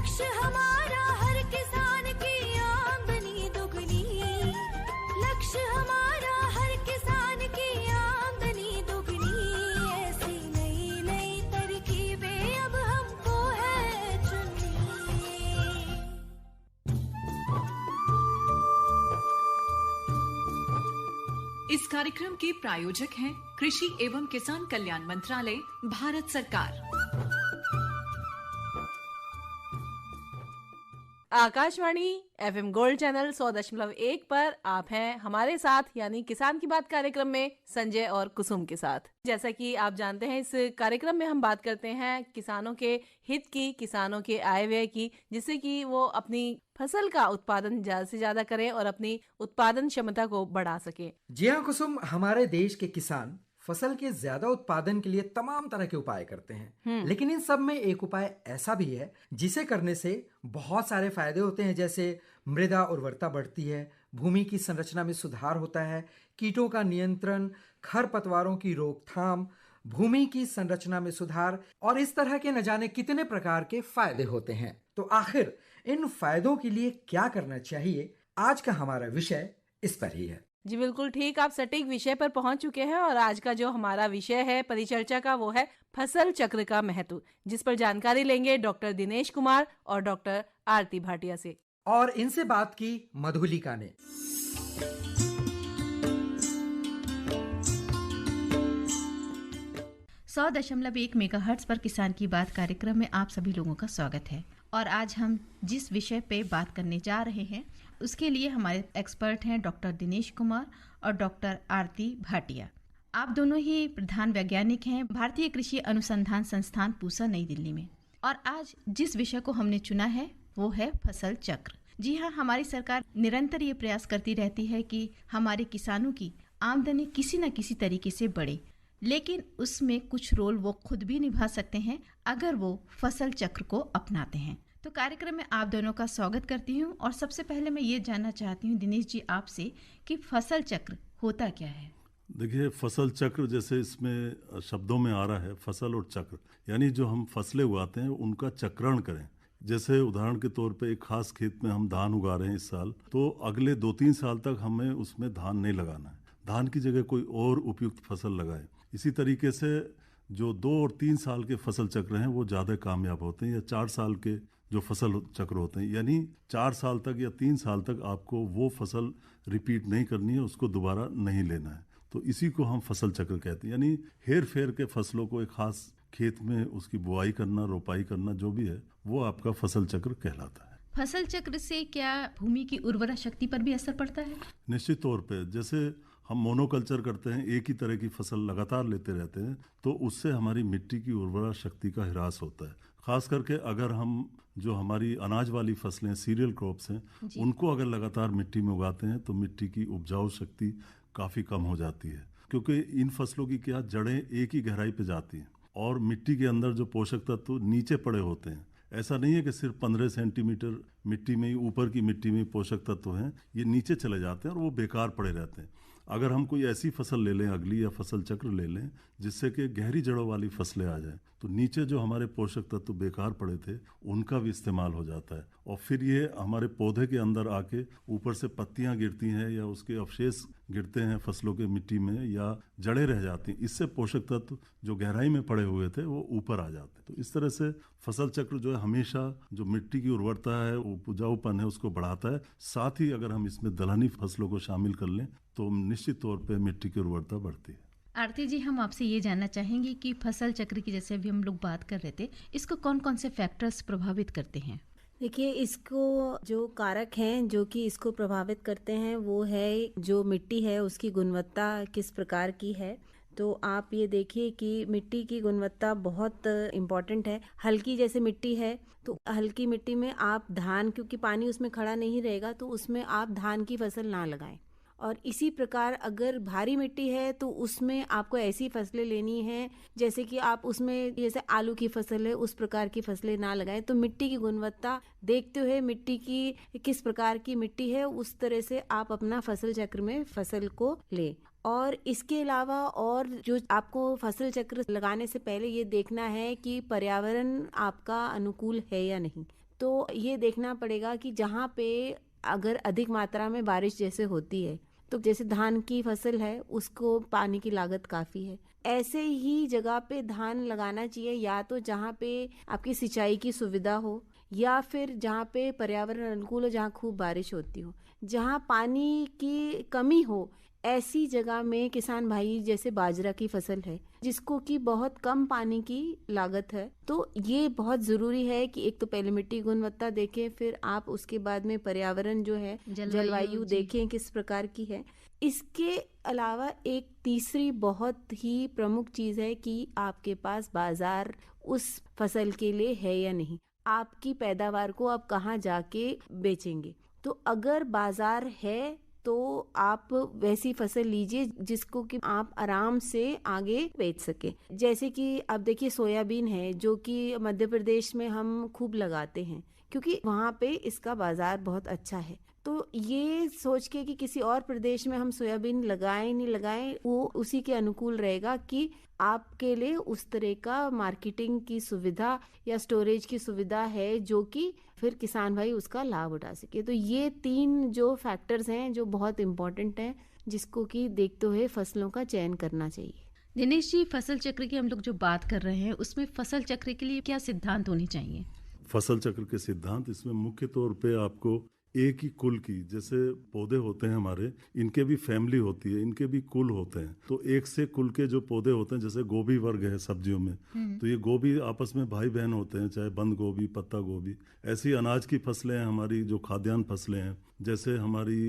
लक्ष्य हमारा हर किसान की आमदनी दुगनी, लक्ष्य हमारा हर किसान की आमदनी दुगनी। ऐसी नई नई तरकीबें अब हमको है चुननी। इस कार्यक्रम के प्रायोजक हैं कृषि एवं किसान कल्याण मंत्रालय, भारत सरकार। आकाशवाणी FM गोल्ड चैनल 100.1 पर आप हैं हमारे साथ, यानी किसान की बात कार्यक्रम में संजय और कुसुम के साथ। जैसा कि आप जानते हैं, इस कार्यक्रम में हम बात करते हैं किसानों के हित की, किसानों के आय व्यय की, जिससे कि वो अपनी फसल का उत्पादन ज्यादा से ज्यादा करें और अपनी उत्पादन क्षमता को बढ़ा सके। जी हाँ कुसुम, हमारे देश के किसान फसल के ज्यादा उत्पादन के लिए तमाम तरह के उपाय करते हैं, लेकिन इन सब में एक उपाय ऐसा भी है जिसे करने से बहुत सारे फायदे होते हैं। जैसे मृदा उर्वरता बढ़ती है, भूमि की संरचना में सुधार होता है, कीटों का नियंत्रण, खरपतवारों की रोकथाम, भूमि की संरचना में सुधार, और इस तरह के न जाने कितने प्रकार के फायदे होते हैं। तो आखिर इन फायदों के लिए क्या करना चाहिए, आज का हमारा विषय इस पर ही है। जी बिल्कुल ठीक, आप सटीक विषय पर पहुंच चुके हैं और आज का जो हमारा विषय है परिचर्चा का, वो है फसल चक्र का महत्व, जिस पर जानकारी लेंगे डॉक्टर दिनेश कुमार और डॉक्टर आरती भाटिया से। और इनसे बात की मधुलिका ने। 100.1 मेगाहर्ट्ज पर किसान की बात कार्यक्रम में आप सभी लोगों का स्वागत है। और आज हम जिस विषय पे बात करने जा रहे हैं उसके लिए हमारे एक्सपर्ट हैं डॉक्टर दिनेश कुमार और डॉक्टर आरती भाटिया। आप दोनों ही प्रधान वैज्ञानिक हैं भारतीय कृषि अनुसंधान संस्थान पूसा, नई दिल्ली में। और आज जिस विषय को हमने चुना है वो है फसल चक्र। जी हाँ, हमारी सरकार निरंतर ये प्रयास करती रहती है कि हमारे किसानों की आमदनी किसी न किसी तरीके से बढ़े, लेकिन उसमें कुछ रोल वो खुद भी निभा सकते हैं अगर वो फसल चक्र को अपनाते हैं। तो कार्यक्रम में आप दोनों का स्वागत करती हूँ। और सबसे पहले मैं ये जानना चाहती हूँ दिनेश जी आपसे कि फसल चक्र होता क्या है। देखिए, फसल चक्र जैसे इसमें शब्दों में आ रहा है, फसल और चक्र, यानी जो हम फसलें उगाते हैं उनका चक्रण करें। जैसे उदाहरण के तौर पे एक खास खेत में हम धान उगा रहे हैं इस साल, तो अगले 2-3 साल तक हमें उसमें धान नहीं लगाना है, धान की जगह कोई और उपयुक्त फसल लगाएं। इसी तरीके से जो 2 और 3 साल के फसल चक्र हैं वो ज़्यादा कामयाब होते हैं, या 4 साल के जो फसल चक्र होते हैं, यानी 4 साल तक या 3 साल तक आपको वो फसल रिपीट नहीं करनी है, उसको दोबारा नहीं लेना है। तो इसी को हम फसल चक्र कहते हैं, यानी हेर फेर के फसलों को एक खास खेत में उसकी बुआई करना, रोपाई करना, जो भी है वो आपका फसल चक्र कहलाता है। फसल चक्र से क्या भूमि की उर्वरा शक्ति पर भी असर पड़ता है? निश्चित तौर पे, जैसे हम मोनोकल्चर करते हैं, एक ही तरह की फसल लगातार लेते रहते हैं, तो उससे हमारी मिट्टी की उर्वरा शक्ति का ह्रास होता है। खास करके अगर हम जो हमारी अनाज वाली फसलें, सीरियल क्रॉप्स हैं, उनको अगर लगातार मिट्टी में उगाते हैं तो मिट्टी की उपजाऊ शक्ति काफ़ी कम हो जाती है, क्योंकि इन फसलों की क्या जड़ें एक ही गहराई पे जाती हैं और मिट्टी के अंदर जो पोषक तत्व नीचे पड़े होते हैं। ऐसा नहीं है कि सिर्फ 15 सेंटीमीटर मिट्टी में ही, ऊपर की मिट्टी में पोषक तत्व हैं, ये नीचे चले जाते हैं और वो बेकार पड़े रहते हैं। अगर हम कोई ऐसी फसल ले लें अगली, या फसल चक्र ले लें जिससे कि गहरी जड़ों वाली फसलें आ जाएं, तो नीचे जो हमारे पोषक तत्व बेकार पड़े थे उनका भी इस्तेमाल हो जाता है, और फिर ये हमारे पौधे के अंदर आके ऊपर से पत्तियां गिरती हैं या उसके अवशेष गिरते हैं फसलों के मिट्टी में, या जड़ें रह जाती हैं। इससे पोषक तत्व जो गहराई में पड़े हुए थे वो ऊपर आ जाते हैं। तो इस तरह से फसल चक्र जो है हमेशा जो मिट्टी की उर्वरता है, उपजाऊपन है, उसको बढ़ाता है। साथ ही अगर हम इसमें दलहनी फसलों को शामिल कर लें तो निश्चित तौर पे मिट्टी की उर्वरता बढ़ती है। आरती जी, हम आपसे ये जानना चाहेंगे कि फसल चक्र की जैसे अभी हम लोग बात कर रहे थे, इसको कौन कौन से फैक्टर्स प्रभावित करते हैं? देखिए, इसको जो कारक हैं जो कि इसको प्रभावित करते हैं वो है जो मिट्टी है उसकी गुणवत्ता किस प्रकार की है। तो आप ये देखिए कि मिट्टी की गुणवत्ता बहुत इम्पॉर्टेंट है। हल्की जैसे मिट्टी है तो हल्की मिट्टी में आप धान, क्योंकि पानी उसमें खड़ा नहीं रहेगा, तो उसमें आप धान की फसल ना लगाएं। और इसी प्रकार अगर भारी मिट्टी है तो उसमें आपको ऐसी फसलें लेनी है जैसे कि आप उसमें, जैसे आलू की फसल है, उस प्रकार की फसलें ना लगाएं। तो मिट्टी की गुणवत्ता देखते हुए, मिट्टी की किस प्रकार की मिट्टी है उस तरह से आप अपना फसल चक्र में फसल को लें। और इसके अलावा और जो आपको फसल चक्र लगाने से पहले ये देखना है कि पर्यावरण आपका अनुकूल है या नहीं। तो ये देखना पड़ेगा कि जहाँ पे अगर अधिक मात्रा में बारिश जैसे होती है, तो जैसे धान की फसल है उसको पानी की लागत काफ़ी है, ऐसे ही जगह पे धान लगाना चाहिए, या तो जहाँ पे आपकी सिंचाई की सुविधा हो या फिर जहाँ पे पर्यावरण अनुकूल हो, जहाँ खूब बारिश होती हो। जहाँ पानी की कमी हो ऐसी जगह में किसान भाई, जैसे बाजरा की फसल है जिसको कि बहुत कम पानी की लागत है, तो ये बहुत ज़रूरी है कि एक तो पहले मिट्टी की गुणवत्ता देखें, फिर आप उसके बाद में पर्यावरण जो है जलवायु देखें किस प्रकार की है। इसके अलावा एक तीसरी बहुत ही प्रमुख चीज़ है कि आपके पास बाजार उस फसल के लिए है या नहीं, आपकी पैदावार को आप कहाँ जाके बेचेंगे। तो अगर बाजार है तो आप वैसी फसल लीजिए जिसको कि आप आराम से आगे बेच सके। जैसे कि आप देखिए सोयाबीन है जो कि मध्य प्रदेश में हम खूब लगाते हैं क्योंकि वहाँ पे इसका बाजार बहुत अच्छा है। तो ये सोच के कि किसी और प्रदेश में हम सोयाबीन लगाएं नहीं लगाएं, वो उसी के अनुकूल रहेगा कि आपके लिए उस तरह का मार्केटिंग की सुविधा या स्टोरेज की सुविधा है जो कि फिर किसान भाई उसका लाभ उठा सके। तो ये 3 जो फैक्टर्स हैं जो बहुत इम्पोर्टेंट हैं, जिसको कि देखते हुए फसलों का चयन करना चाहिए। दिनेश जी, फसल चक्र की हम लोग जो बात कर रहे हैं उसमें फसल चक्र के लिए क्या सिद्धांत होने चाहिए? फसल चक्र के सिद्धांत इसमें मुख्य तौर पे आपको एक ही कुल की, जैसे पौधे होते हैं हमारे, इनके भी फैमिली होती है, इनके भी कुल होते हैं, तो एक से कुल के जो पौधे होते हैं, जैसे गोभी वर्ग है सब्जियों में, तो ये गोभी आपस में भाई बहन होते हैं, चाहे बंद गोभी, पत्ता गोभी। ऐसी अनाज की फसलें हैं हमारी, जो खाद्यान्न फसलें हैं, जैसे हमारी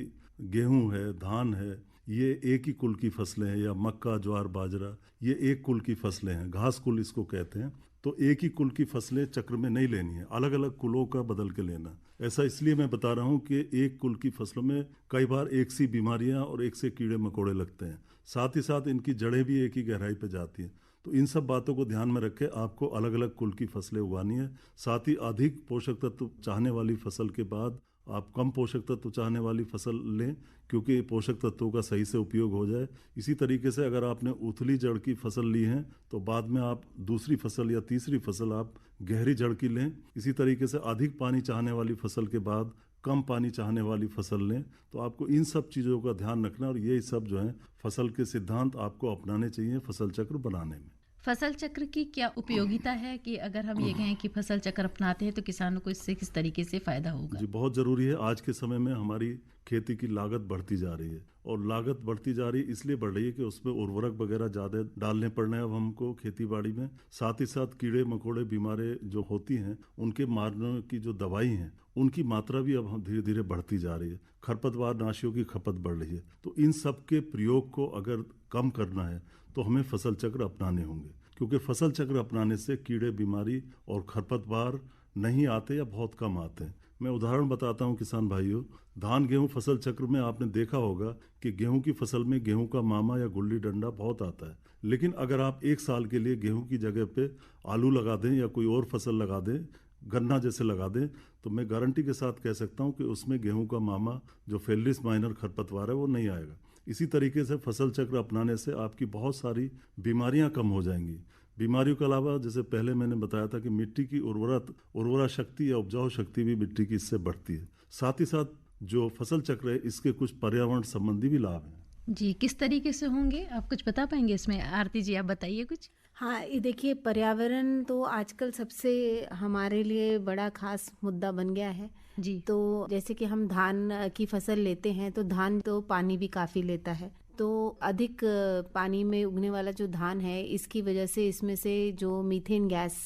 गेहूं है, धान है, ये एक ही कुल की फसलें हैं, या मक्का, ज्वार, बाजरा, ये एक कुल की फसलें हैं, घास कुल इसको कहते हैं। तो एक ही कुल की फसलें चक्र में नहीं लेनी है, अलग अलग कुलों का बदल के लेना। ऐसा इसलिए मैं बता रहा हूँ कि एक कुल की फसलों में कई बार एक सी बीमारियां और एक से कीड़े मकोड़े लगते हैं, साथ ही साथ इनकी जड़ें भी एक ही गहराई पर जाती हैं। तो इन सब बातों को ध्यान में रखे आपको अलग अलग कुल की फसलें उगानी है। साथ ही अधिक पोषक तत्व चाहने वाली फसल के बाद आप कम पोषक तत्व चाहने वाली फसल लें, क्योंकि पोषक तत्वों का सही से उपयोग हो जाए। इसी तरीके से अगर आपने उथली जड़ की फसल ली है तो बाद में आप दूसरी फसल या तीसरी फसल आप गहरी जड़ की लें। इसी तरीके से अधिक पानी चाहने वाली फसल के बाद कम पानी चाहने वाली फसल लें। तो आपको इन सब चीज़ों का ध्यान रखना, और ये सब जो है फसल के सिद्धांत आपको अपनाने चाहिए फसल चक्र बनाने में। फसल चक्र की क्या उपयोगिता है कि अगर हम ये कहें कि फसल चक्र अपनाते हैं तो किसानों को इससे किस तरीके से फायदा होगा? जी, बहुत ज़रूरी है। आज के समय में हमारी खेती की लागत बढ़ती जा रही है, और लागत बढ़ती जा रही है इसलिए बढ़ रही है कि उसमें उर्वरक वगैरह ज़्यादा डालने पड़ रहे हैं अब हमको खेती बाड़ी में। साथ ही साथ कीड़े मकोड़े बीमारी जो होती हैं उनके मारने की जो दवाई हैं उनकी मात्रा भी अब धीरे धीरे बढ़ती जा रही है। खरपतवार नाशियों की खपत बढ़ रही है। तो इन सब के प्रयोग को अगर कम करना है तो हमें फसल चक्र अपनाने होंगे, क्योंकि फसल चक्र अपनाने से कीड़े बीमारी और खरपतवार नहीं आते या बहुत कम आते हैं। मैं उदाहरण बताता हूं किसान भाइयों, धान गेहूं फसल चक्र में आपने देखा होगा कि गेहूं की फसल में गेहूं का मामा या गुल्ली डंडा बहुत आता है, लेकिन अगर आप एक साल के लिए गेहूं की जगह पे आलू लगा दें या कोई और फसल लगा दें, गन्ना जैसे लगा दें, तो मैं गारंटी के साथ कह सकता हूं कि उसमें गेहूं का मामा जो फेलिस माइनर खरपतवार है वो नहीं आएगा। इसी तरीके से फसल चक्र अपनाने से आपकी बहुत सारी बीमारियां कम हो जाएंगी। बीमारियों के अलावा जैसे पहले मैंने बताया था कि मिट्टी की उर्वरा शक्ति या उपजाऊ शक्ति भी मिट्टी की इससे बढ़ती है। साथ ही साथ जो फसल चक्र है इसके कुछ पर्यावरण संबंधी भी लाभ हैं। जी, किस तरीके से होंगे आप कुछ बता पाएंगे इसमें? आरती जी, आप बताइए कुछ। हाँ, ये देखिए, पर्यावरण तो आजकल सबसे हमारे लिए बड़ा खास मुद्दा बन गया है जी। तो जैसे कि हम धान की फसल लेते हैं तो धान तो पानी भी काफ़ी लेता है, तो अधिक पानी में उगने वाला जो धान है इसकी वजह से इसमें से जो मीथेन गैस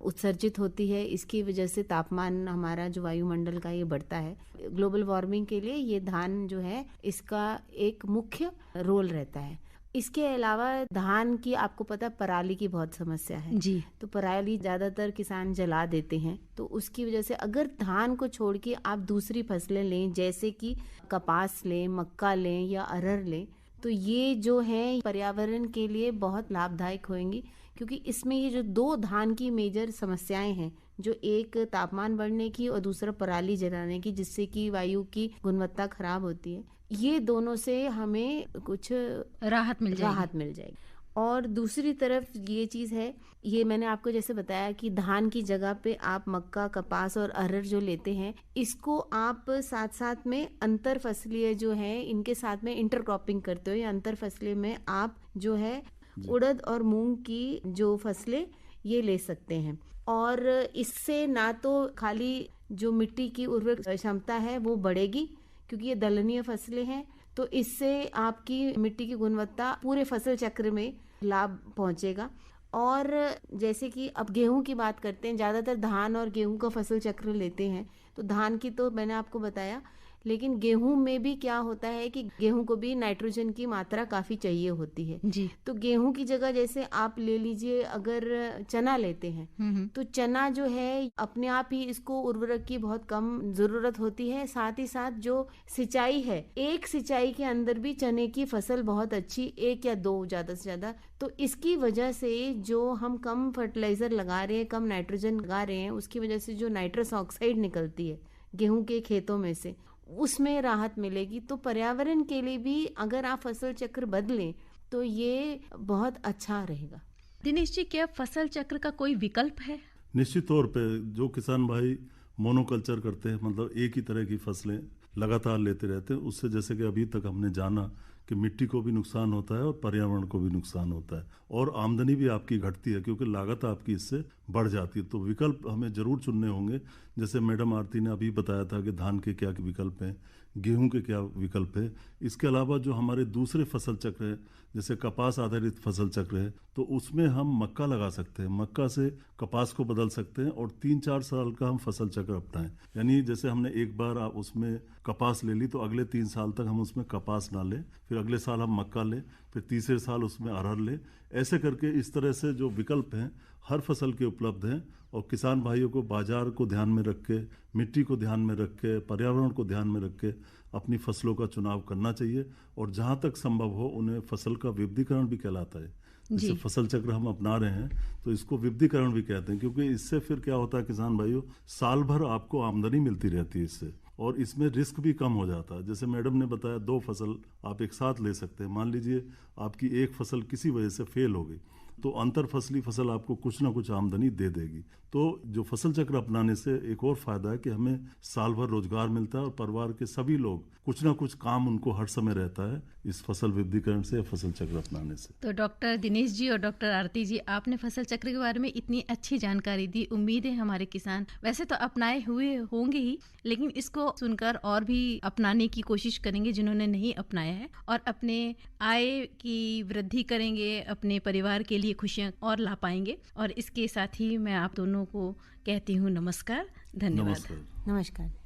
उत्सर्जित होती है, इसकी वजह से तापमान हमारा जो वायुमंडल का ये बढ़ता है। ग्लोबल वार्मिंग के लिए ये धान जो है इसका एक मुख्य रोल रहता है। इसके अलावा धान की आपको पता पराली की बहुत समस्या है जी। तो पराली ज़्यादातर किसान जला देते हैं, तो उसकी वजह से अगर धान को छोड़ के आप दूसरी फसलें लें, जैसे कि कपास लें, मक्का लें या अरहर लें, तो ये जो है पर्यावरण के लिए बहुत लाभदायक होंगी, क्योंकि इसमें ये जो 2 धान की मेजर समस्याएं हैं, जो एक तापमान बढ़ने की और दूसरा पराली जलाने की, जिससे कि वायु की गुणवत्ता खराब होती है, ये दोनों से हमें कुछ राहत मिल जाएगी। और दूसरी तरफ ये चीज़ है, ये मैंने आपको जैसे बताया कि धान की जगह पे आप मक्का, कपास और अरहर जो लेते हैं, इसको आप साथ साथ में अंतर फसलीय जो है इनके साथ में इंटरक्रॉपिंग करते हो, या अंतर फसलीय में आप जो है उड़द और मूंग की जो फसलें ये ले सकते हैं। और इससे ना तो खाली जो मिट्टी की उर्वरक क्षमता है वो बढ़ेगी, क्योंकि ये दलहनीय फसलें हैं, तो इससे आपकी मिट्टी की गुणवत्ता पूरे फसल चक्र में लाभ पहुंचेगा। और जैसे कि अब गेहूं की बात करते हैं, ज़्यादातर धान और गेहूं का फसल चक्र लेते हैं, तो धान की तो मैंने आपको बताया, लेकिन गेहूं में भी क्या होता है कि गेहूं को भी नाइट्रोजन की मात्रा काफ़ी चाहिए होती है जी। तो गेहूं की जगह जैसे आप ले लीजिए, अगर चना लेते हैं तो चना जो है अपने आप ही इसको उर्वरक की बहुत कम जरूरत होती है। साथ ही साथ जो सिंचाई है, एक सिंचाई के अंदर भी चने की फसल बहुत अच्छी, 1 या 2 ज़्यादा से ज़्यादा, तो इसकी वजह से जो हम कम फर्टिलाइजर लगा रहे हैं, कम नाइट्रोजन लगा रहे हैं, उसकी वजह से जो नाइट्रस ऑक्साइड निकलती है गेहूं के खेतों में से, उसमें राहत मिलेगी। तो पर्यावरण के लिए भी अगर आप फसल चक्र बदलें तो ये बहुत अच्छा रहेगा। दिनेश जी, क्या फसल चक्र का कोई विकल्प है? निश्चित तौर पे जो किसान भाई मोनोकल्चर करते हैं, मतलब एक ही तरह की फसलें लगातार लेते रहते हैं, उससे जैसे कि अभी तक हमने जाना कि मिट्टी को भी नुकसान होता है और पर्यावरण को भी नुकसान होता है, और आमदनी भी आपकी घटती है क्योंकि लागत आपकी इससे बढ़ जाती है। तो विकल्प हमें जरूर चुनने होंगे। जैसे मैडम आरती ने अभी बताया था कि धान के क्या विकल्प हैं, गेहूं के क्या विकल्प है। इसके अलावा जो हमारे दूसरे फसल चक्र है, जैसे कपास आधारित फसल चक्र है, तो उसमें हम मक्का लगा सकते हैं, मक्का से कपास को बदल सकते हैं और 3-4 साल का हम फसल चक्र अपनाएं। यानी जैसे हमने एक बार उसमें कपास ले ली तो अगले 3 साल तक हम उसमें कपास ना लें, फिर अगले साल हम मक्का लें, फिर तीसरे साल उसमें अरहर लें। ऐसे करके इस तरह से जो विकल्प हैं हर फसल के उपलब्ध हैं, और किसान भाइयों को बाजार को ध्यान में रख के, मिट्टी को ध्यान में रख के, पर्यावरण को ध्यान में रख के अपनी फसलों का चुनाव करना चाहिए। और जहाँ तक संभव हो उन्हें फसल का विविधीकरण भी कहलाता है। जैसे फसल चक्र हम अपना रहे हैं तो इसको विविधीकरण भी कहते हैं, क्योंकि इससे फिर क्या होता है किसान भाइयों, साल भर आपको आमदनी मिलती रहती है इससे, और इसमें रिस्क भी कम हो जाता है। जैसे मैडम ने बताया 2 फसल आप एक साथ ले सकते हैं। मान लीजिए आपकी एक फसल किसी वजह से फेल हो गई, तो अंतर फसली फसल आपको कुछ ना कुछ आमदनी दे देगी। तो जो फसल चक्र अपनाने से एक और फायदा है कि हमें साल भर रोजगार मिलता है और परिवार के सभी लोग कुछ ना कुछ काम उनको हर समय रहता है इस फसल विविधीकरण से या फसल चक्र अपनाने से। तो डॉक्टर दिनेश जी और डॉक्टर आरती जी, आपने फसल चक्र के बारे में इतनी अच्छी जानकारी दी। उम्मीद है हमारे किसान वैसे तो अपनाए हुए होंगे ही, लेकिन इसको सुनकर और भी अपनाने की कोशिश करेंगे जिन्होंने नहीं अपनाया है, और अपने आय की वृद्धि करेंगे, अपने परिवार के लिए खुशियां और ला पाएंगे। और इसके साथ ही मैं आप दोनों को कहती हूँ नमस्कार, धन्यवाद। नमस्कार।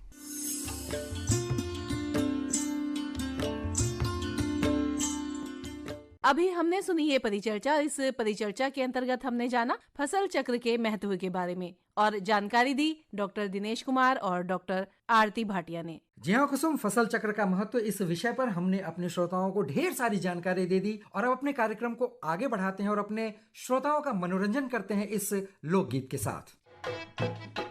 अभी हमने सुनी ये परिचर्चा। इस परिचर्चा के अंतर्गत हमने जाना फसल चक्र के महत्व के बारे में, और जानकारी दी डॉक्टर दिनेश कुमार और डॉक्टर आरती भाटिया ने। जी हाँ कुसुम, फसल चक्र का महत्व इस विषय पर हमने अपने श्रोताओं को ढेर सारी जानकारी दे दी, और अब अपने कार्यक्रम को आगे बढ़ाते हैं और अपने श्रोताओं का मनोरंजन करते हैं इस लोकगीत के साथ।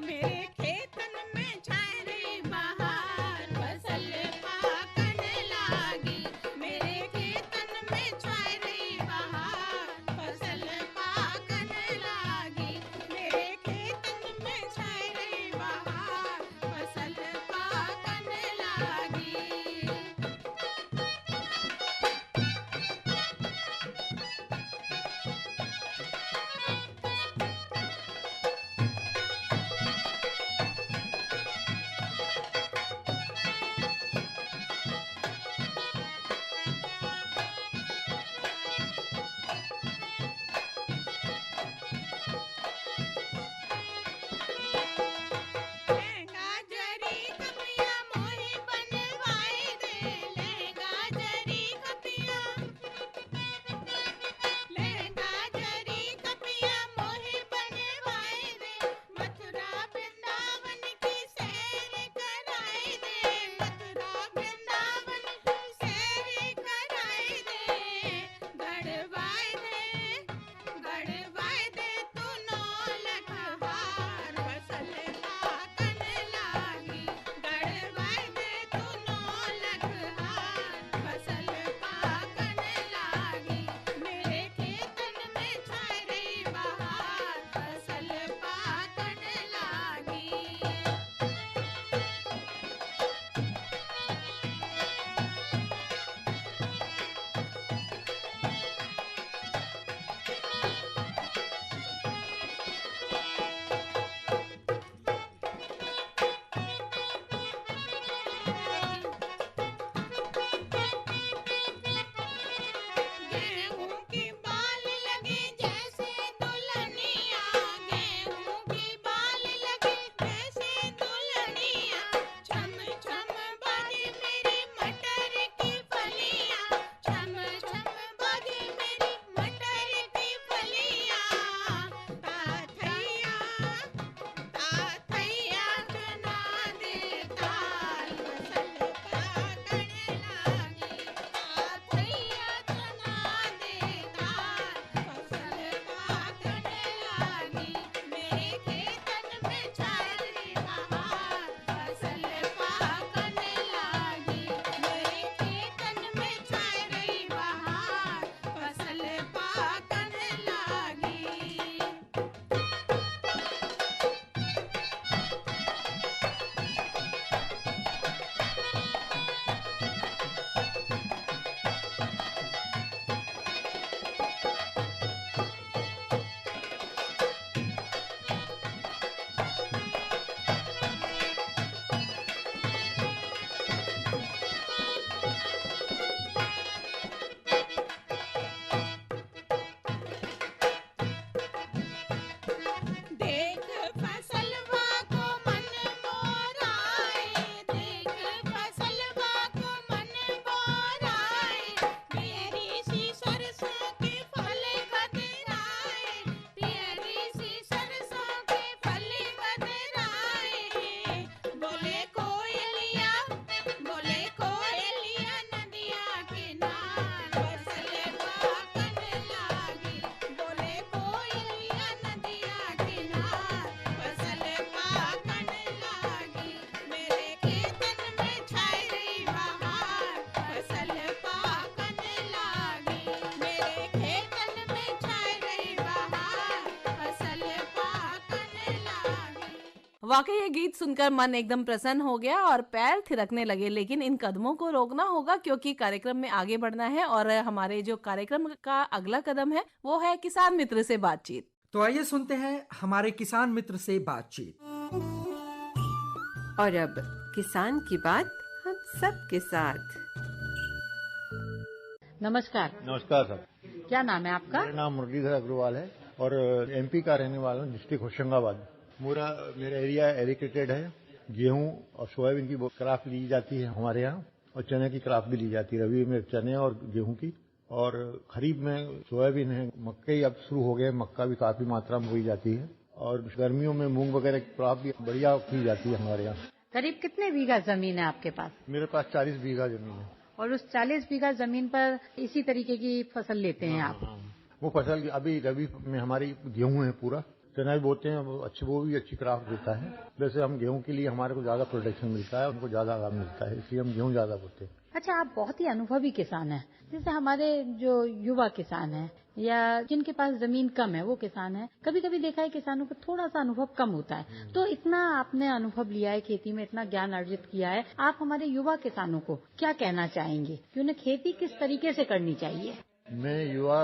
मेरे खेतन में छाए रे बहार, फसल पाकने लागी। मेरे खेतन में छाए रे बहार, फसल पाकने लागी। मेरे खेतन में छाए रे बहार, फसल पाकने लागी। कैसे दुल्हनिया छम छम बाजे मेरी मटर की फलियां छम छम बाजे मेरी मटर की फलियां ताथैया ताथैया चना दे ताल फसल पाकने लागी ताथैया चना दे ताल फसल पाकने लागी मेरे खेतन में छाई बहार फसल पाकने लागी मेरे खेतन में छाई बहार फसल पाकने लागी। देख फसलवा को मन मोराए देख फसलवा को मन मोराए पियरी सी सरसों के फल कतराए पियरी सी सरसों के फल कतराए बोले कोयलिया नदिया किनार फसल पाकने लागी बोले कोयलिया नदिया किनार फसल पाकने लागी मेरे खेतन में छाई रही बहार फसल पाकने लागी मेरे खेतन में छाई रही बहार फसल पाकने लागी। वाकई ये गीत सुनकर मन एकदम प्रसन्न हो गया और पैर थिरकने लगे, लेकिन इन कदमों को रोकना होगा क्योंकि कार्यक्रम में आगे बढ़ना है और हमारे जो कार्यक्रम का अगला कदम है वो है किसान मित्र से बातचीत। तो आइए सुनते हैं हमारे किसान मित्र से बातचीत। और अब किसान की बात हम सब के साथ। नमस्कार, नमस्कार सर, क्या नाम है आपका? मेरा नाम मुरलीधर अग्रवाल है और एमपी का रहने वाला हूँ, डिस्ट्रिक्ट होशंगाबाद। मेरा एरिया एरिकेटेड है। गेहूं और सोयाबीन की क्रॉप ली जाती है हमारे यहाँ और चने की क्रॉप भी ली जाती है। रबी में चने और गेहूं की और खरीफ में सोयाबीन है। मक्के अब शुरू हो गए, मक्का भी काफी मात्रा में बोई जाती है और गर्मियों में मूंग वगैरह की क्रॉप भी बढ़िया की जाती है हमारे यहाँ। करीब कितने बीघा जमीन है आपके पास? मेरे पास 40 बीघा जमीन है। और उस 40 बीघा जमीन पर इसी तरीके की फसल लेते हैं आप? वो फसल अभी रबी में हमारी गेहूं है, पूरा चना भी बोते हैं, वो भी अच्छी क्रॉप देता है। वैसे हम गेहूं के लिए हमारे को ज्यादा प्रोडक्शन मिलता है, उनको ज्यादा लाभ मिलता है, इसलिए हम गेहूं ज्यादा बोते हैं। अच्छा, आप बहुत ही अनुभवी किसान हैं। जैसे हमारे जो युवा किसान हैं या जिनके पास जमीन कम है वो किसान है, कभी कभी देखा है किसानों को थोड़ा सा अनुभव कम होता है। तो इतना आपने अनुभव लिया है, खेती में इतना ज्ञान अर्जित किया है, आप हमारे युवा किसानों को क्या कहना चाहेंगे कि उन्हें खेती किस तरीके से करनी चाहिए? मैं युवा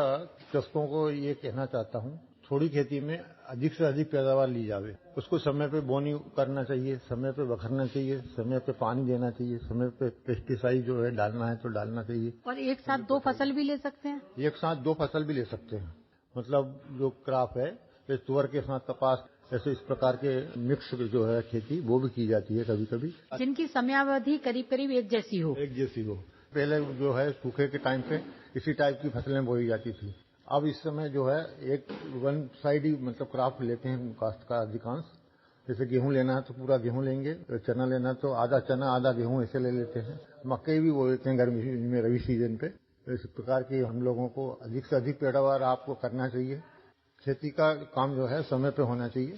कृषकों को ये कहना चाहता हूँ, थोड़ी खेती में अधिक से अधिक पैदावार ली जावे। उसको समय पे बोनी करना चाहिए, समय पे बखरना चाहिए, समय पे पानी देना चाहिए, समय पे पेस्टिसाइड जो है डालना है तो डालना चाहिए। और एक साथ 2 फसल भी ले सकते हैं? एक साथ 2 फसल भी ले सकते हैं। मतलब जो क्रॉप है, तुअर के साथ कपास, ऐसे इस प्रकार के मिक्स जो है खेती वो भी की जाती है कभी कभी, जिनकी समयावधि करीब करीब एक जैसी हो। पहले जो है सूखे के टाइम पे इसी टाइप की फसलें बोई जाती थी। अब इस समय जो है एक वन साइड ही मतलब क्रॉप लेते हैं काश्तकार अधिकांश। जैसे गेहूं लेना है तो पूरा गेहूं लेंगे, चना लेना है तो आधा चना आधा गेहूं ऐसे ले लेते हैं। मकई भी बो लेते हैं गर्मी में, रबी सीजन पे। इस प्रकार की हम लोगों को अधिक से अधिक पैदावार आपको करना चाहिए। खेती का काम जो है समय पे होना चाहिए।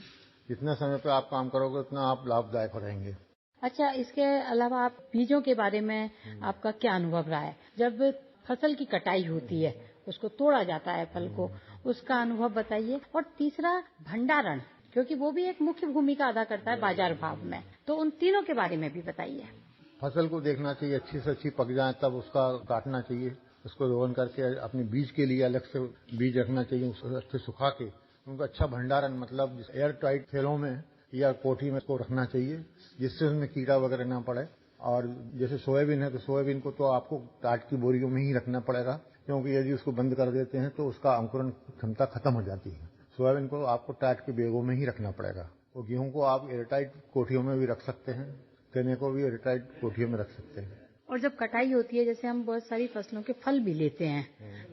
जितना समय पे आप काम करोगे उतना आप लाभदायक रहेंगे। अच्छा, इसके अलावा आप बीजों के बारे में आपका क्या अनुभव रहा है? जब फसल की कटाई होती है, उसको तोड़ा जाता है फल को, उसका अनुभव बताइए। और तीसरा भंडारण, क्योंकि वो भी एक मुख्य भूमिका अदा करता है बाजार भाव में, तो उन तीनों के बारे में भी बताइए। फसल को देखना चाहिए, अच्छी से अच्छी पक जाए तब उसका काटना चाहिए। उसको रोवन करके अपने बीज के लिए अलग से बीज रखना चाहिए, उसको अच्छे सुखा के उनका अच्छा भंडारण मतलब एयर टाइट थैलों में या कोठी में उसको रखना चाहिए, जिससे उसमें कीड़ा वगैरह ना पड़े। और जैसे सोयाबीन है तो सोयाबीन को तो आपको टाट की बोरियों में ही रखना पड़ेगा, क्योंकि यदि उसको बंद कर देते हैं तो उसका अंकुरण क्षमता खत्म हो जाती है। सोयाबीन को आपको टाट के बैगों में ही रखना पड़ेगा। और गेहूं को आप एयरटाइट कोठियों में भी रख सकते हैं, चने को भी एयरटाइट कोठियों में रख सकते हैं। और जब कटाई होती है, जैसे हम बहुत सारी फसलों के फल भी लेते हैं,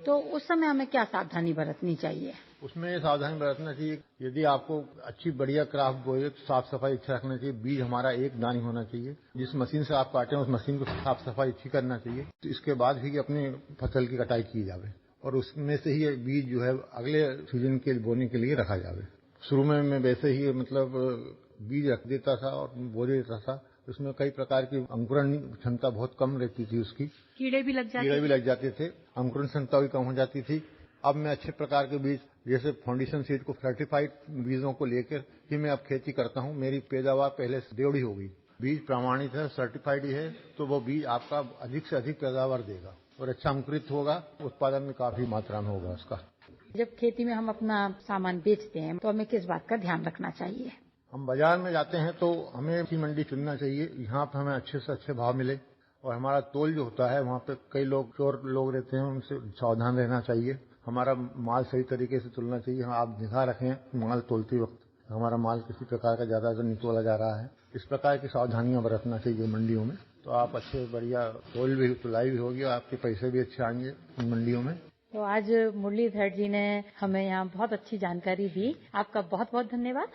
तो उस समय हमें क्या सावधानी बरतनी चाहिए? उसमें ये सावधानी बरतना चाहिए, यदि आपको अच्छी बढ़िया क्राफ्ट बोए तो साफ सफाई अच्छा रखना चाहिए। बीज हमारा एक दानी होना चाहिए। जिस मशीन से आप काटें उस मशीन को साफ सफाई अच्छी करना चाहिए। तो इसके बाद ही अपनी फसल की कटाई की जावे और उसमें से ही बीज जो है अगले सीजन के बोने के लिए रखा जावे। शुरू में मैं वैसे ही मतलब बीज रख देता था और बो देता था। उसमें कई प्रकार की अंकुरण क्षमता बहुत कम रहती थी, उसकी कीड़े भी लग जाते थे, अंकुरण क्षमता भी कम हो जाती थी। अब मैं अच्छे प्रकार के बीज जैसे फाउंडेशन सीड को सर्टिफाइड बीजों को लेकर ही मैं अब खेती करता हूँ। मेरी पैदावार पहले से डेढ़ी हो गई। बीज प्रमाणित है, सर्टिफाइड है, तो वो बीज आपका अधिक से अधिक पैदावार देगा और अच्छा अंकुरित होगा, उत्पादन में काफी मात्रा में होगा उसका। जब खेती में हम अपना सामान बेचते हैं तो हमें किस बात का ध्यान रखना चाहिए? हम बाजार में जाते हैं तो हमें ऐसी मंडी चुनना चाहिए यहाँ पे हमें अच्छे से अच्छे भाव मिले। और हमारा तोल जो होता है वहाँ पे कई लोग चोर लोग रहते हैं, उनसे सावधान रहना चाहिए। हमारा माल सही तरीके से तुलना चाहिए। आप निगाह रखें माल तोलते वक्त हमारा माल किसी प्रकार का ज्यादा नहीं तोला जा रहा है। इस प्रकार की सावधानियां बरतना चाहिए मंडियों में, तो आप अच्छे बढ़िया तोल भी तुलाई भी होगी और आपके पैसे भी अच्छे आएंगे मंडियों में। तो आज मुरलीधर जी ने हमें यहाँ बहुत अच्छी जानकारी दी। आपका बहुत बहुत धन्यवाद।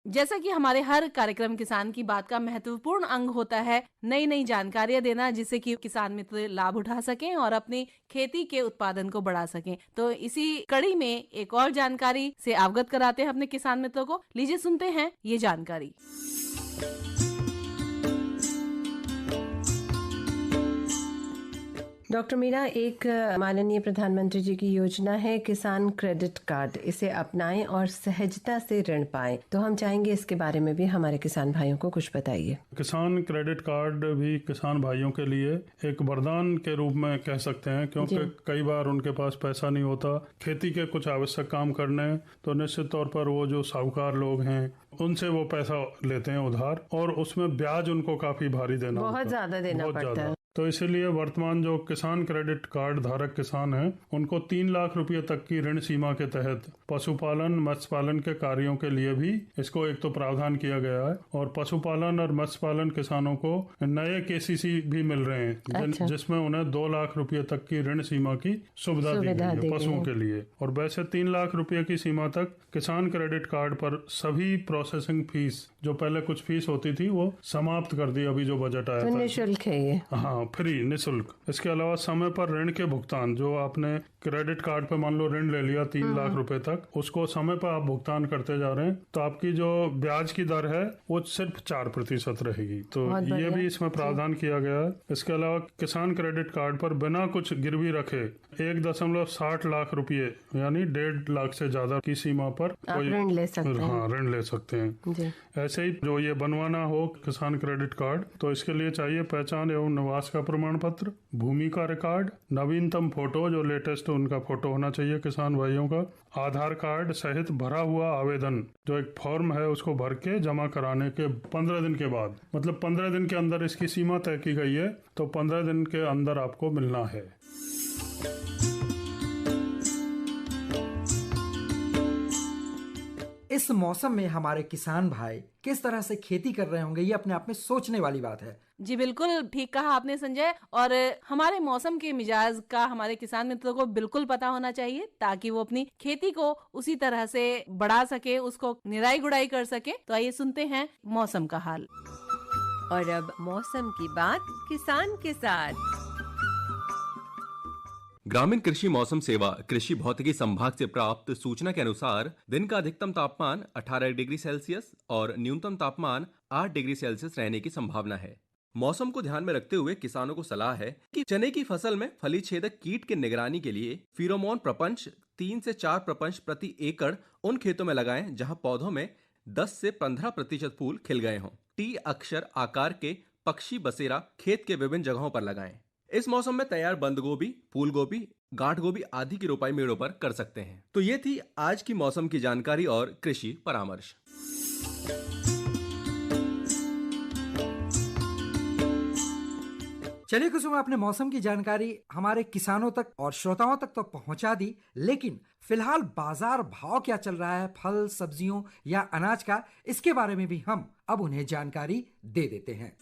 जैसा कि हमारे हर कार्यक्रम किसान की बात का महत्वपूर्ण अंग होता है नई नई जानकारियां देना, जिससे कि किसान मित्र लाभ उठा सकें और अपनी खेती के उत्पादन को बढ़ा सकें। तो इसी कड़ी में एक और जानकारी से अवगत कराते हैं अपने किसान मित्रों को। लीजिए सुनते हैं ये जानकारी। डॉक्टर मीरा, एक माननीय प्रधानमंत्री जी की योजना है किसान क्रेडिट कार्ड। इसे अपनाएं और सहजता से ऋण पाएं। तो हम चाहेंगे इसके बारे में भी हमारे किसान भाइयों को कुछ बताइए। किसान क्रेडिट कार्ड भी किसान भाइयों के लिए एक वरदान के रूप में कह सकते हैं, क्योंकि कई बार उनके पास पैसा नहीं होता खेती के कुछ आवश्यक काम करने, तो निश्चित तौर पर वो जो साहूकार लोग हैं उनसे वो पैसा लेते हैं उधार, और उसमें ब्याज उनको काफी भारी देना बहुत ज्यादा देना पड़ता है। तो इसीलिए वर्तमान जो किसान क्रेडिट कार्ड धारक किसान हैं उनको 3 लाख रुपए तक की ऋण सीमा के तहत पशुपालन मत्स्य पालन के कार्यों के लिए भी इसको एक तो प्रावधान किया गया है। और पशुपालन और मत्स्य पालन किसानों को नए केसीसी भी मिल रहे हैं, जिसमें उन्हें 2 लाख रुपए तक की ऋण सीमा की सुविधा दी गई है पशुओं के लिए। और वैसे 3 लाख रुपए की सीमा तक किसान क्रेडिट कार्ड पर सभी प्रोसेसिंग फीस, जो पहले कुछ फीस होती थी, वो समाप्त कर दी। अभी जो बजट आया था निःशुल्क है ये। हाँ, फ्री, निःशुल्क। इसके अलावा समय पर ऋण के भुगतान, जो आपने क्रेडिट कार्ड पे मान लो ऋण ले लिया 3 लाख रुपए तक, उसको समय पर आप भुगतान करते जा रहे हैं, तो आपकी जो ब्याज की दर है वो सिर्फ 4% रहेगी। तो ये भी इसमें प्रावधान किया गया है। इसके अलावा किसान क्रेडिट कार्ड पर बिना कुछ गिरवी रखे 1.60 लाख रुपए यानी 1.5 लाख से ज्यादा की सीमा पर ऋण ले सकते हैं। हाँ, ऋण ले सकते हैं। ऐसे ही जो ये बनवाना हो किसान क्रेडिट कार्ड, तो इसके लिए चाहिए पहचान एवं निवास का प्रमाण पत्र, भूमि का रिकॉर्ड, नवीनतम फोटो, जो लेटेस्ट उनका फोटो होना चाहिए किसान भाइयों का, आधार कार्ड सहित भरा हुआ आवेदन, जो एक फॉर्म है उसको भर के जमा कराने के 15 दिन के बाद, मतलब 15 दिन के अंदर इसकी सीमा तय की गई है, तो 15 दिन के अंदर आपको मिलना है। इस मौसम में हमारे किसान भाई किस तरह से खेती कर रहे होंगे, ये अपने आप में सोचने वाली बात है। जी बिल्कुल ठीक कहा आपने संजय। और हमारे मौसम के मिजाज का हमारे किसान मित्रों को बिल्कुल पता होना चाहिए, ताकि वो अपनी खेती को उसी तरह से बढ़ा सके, उसको निराई गुड़ाई कर सके। तो आइए सुनते हैं मौसम का हाल। और अब मौसम की बात किसान के साथ। ग्रामीण कृषि मौसम सेवा कृषि भौतिकी संभाग से प्राप्त सूचना के अनुसार दिन का अधिकतम तापमान 18 डिग्री सेल्सियस और न्यूनतम तापमान 8 डिग्री सेल्सियस रहने की संभावना है। मौसम को ध्यान में रखते हुए किसानों को सलाह है कि चने की फसल में फली छेदक कीट की निगरानी के लिए फेरोमोन प्रपंच 3 से 4 प्रपंच प्रति एकड़ उन खेतों में लगाएं जहां पौधों में 10 से 15% फूल खिल गए हों। टी अक्षर आकार के पक्षी बसेरा खेत के विभिन्न जगहों पर लगाएं। इस मौसम में तैयार बंद गोभी, फूल गोभी, गांठ गोभी आदि की रोपाई मेड़ों पर कर सकते हैं। तो ये थी आज की मौसम की जानकारी और कृषि परामर्श। चलिए कुसुम, आपने मौसम की जानकारी हमारे किसानों तक और श्रोताओं तक तो पहुंचा दी, लेकिन फिलहाल बाजार भाव क्या चल रहा है फल, सब्जियों या अनाज का, इसके बारे में भी हम अब उन्हें जानकारी दे देते हैं।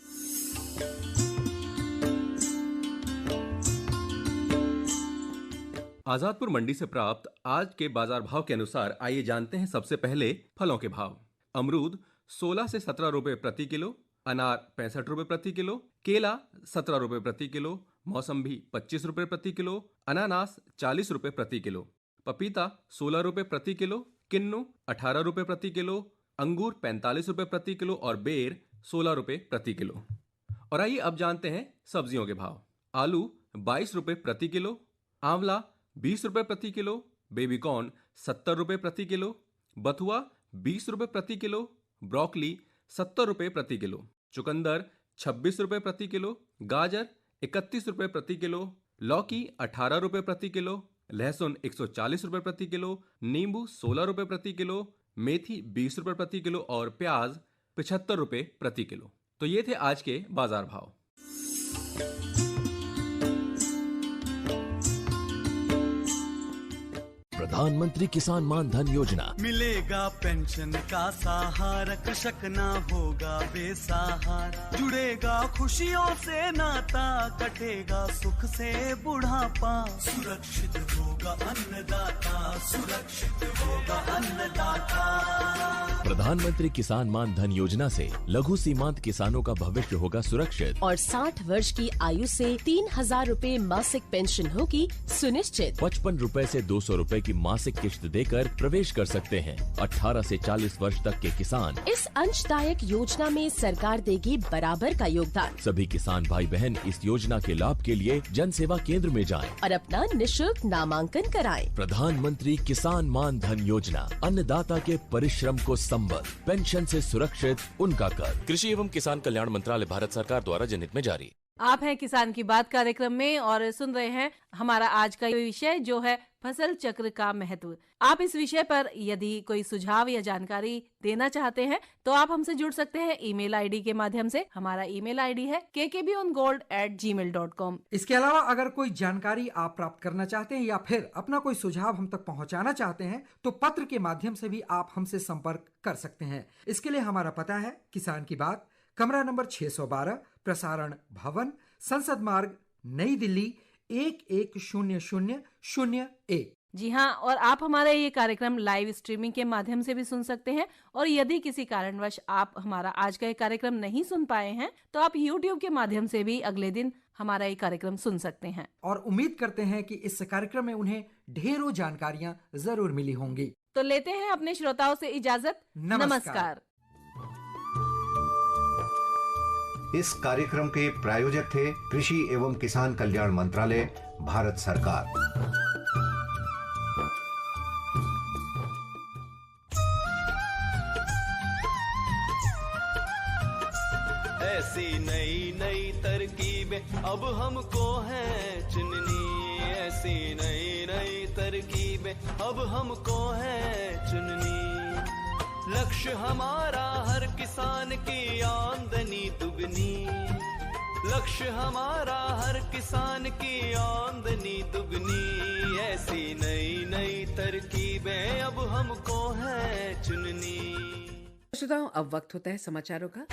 आजादपुर मंडी से प्राप्त आज के बाजार भाव के अनुसार आइए जानते हैं सबसे पहले फलों के भाव। अमरूद 16 से 17 रुपए प्रति किलो, अनार 65 रुपए प्रति किलो, केला 17 रुपए प्रति किलो, मौसम्बी 25 रुपए प्रति किलो, अनानास 40 रुपए प्रति किलो, पपीता 16 रुपए प्रति किलो, किन्नू 18 रुपए प्रति किलो, अंगूर 45 रुपए प्रति किलो और बेर 16 रुपए प्रति किलो। और आइए अब जानते हैं सब्जियों के भाव। आलू 22 रुपए प्रति किलो, आंवला 20 रुपए प्रति किलो, बेबीकॉर्न 70 रुपए प्रति किलो, बथुआ 20 रुपए प्रति किलो, ब्रोकली 70 रुपए प्रति किलो, चुकंदर 26 रुपए प्रति किलो, गाजर 31 रुपए प्रति किलो, लौकी 18 रुपए प्रति किलो, लहसुन 140 रुपए प्रति किलो, नींबू 16 रुपए प्रति किलो, मेथी 20 रुपए प्रति किलो और प्याज 75 रुपए प्रति किलो। तो ये थे आज के बाजार भाव। प्रधानमंत्री किसान मान धन योजना। मिलेगा पेंशन का सहारा, कृषक ना होगा बेसहारा, जुड़ेगा खुशियों से नाता, कटेगा सुख से बुढ़ापा, सुरक्षित होगा अन्नदाता, सुरक्षित होगा अन्नदाता। प्रधानमंत्री किसान मान धन योजना से लघु सीमांत किसानों का भविष्य होगा सुरक्षित और 60 वर्ष की आयु से 3,000 रूपए मासिक पेंशन होगी सुनिश्चित। 55 रूपए से 200 रूपए की मासिक किश्त देकर प्रवेश कर सकते हैं। 18 से 40 वर्ष तक के किसान इस अंशदायक योजना में सरकार देगी बराबर का योगदान। सभी किसान भाई बहन इस योजना के लाभ के लिए जन सेवा केंद्र में जाएं और अपना निशुल्क नामांकन कराएं। प्रधानमंत्री किसान मान धन योजना, अन्नदाता के परिश्रम को संबद्ध, पेंशन से सुरक्षित उनका कर। कृषि एवं किसान कल्याण मंत्रालय, भारत सरकार द्वारा जनहित में जारी। आप हैं किसान की बात कार्यक्रम में और सुन रहे हैं हमारा आज का विषय जो है फसल चक्र का महत्व। आप इस विषय पर यदि कोई सुझाव या जानकारी देना चाहते हैं तो आप हमसे जुड़ सकते हैं ईमेल आईडी के माध्यम से। हमारा ईमेल आईडी है kkbongold@gmail.com। इसके अलावा अगर कोई जानकारी आप प्राप्त करना चाहते हैं या फिर अपना कोई सुझाव हम तक पहुंचाना चाहते हैं तो पत्र के माध्यम से भी आप हमसे संपर्क कर सकते हैं। इसके लिए हमारा पता है किसान की बात, कमरा नंबर 612, प्रसारण भवन, संसद मार्ग, नई दिल्ली 110001। जी हाँ, और आप हमारा ये कार्यक्रम लाइव स्ट्रीमिंग के माध्यम से भी सुन सकते हैं। और यदि किसी कारणवश आप हमारा आज का ये कार्यक्रम नहीं सुन पाए हैं तो आप YouTube के माध्यम से भी अगले दिन हमारा ये कार्यक्रम सुन सकते हैं। और उम्मीद करते हैं कि इस कार्यक्रम में उन्हें ढेरों जानकारियाँ जरूर मिली होंगी। तो लेते हैं अपने श्रोताओं से इजाजत। नमस्कार। इस कार्यक्रम के प्रायोजक थे कृषि एवं किसान कल्याण मंत्रालय, भारत सरकार। ऐसी नई नई तरकीबें अब हमको है चुननी, ऐसी नई नई तरकीबें अब हमको है चुननी। लक्ष्य हमारा हर किसान की आमदनी दुगनी, लक्ष्य हमारा हर किसान की आमदनी दुगनी। ऐसी नई नई तरकीबें अब हमको है चुननी। श्रोताओं, अब वक्त होता है समाचारों का।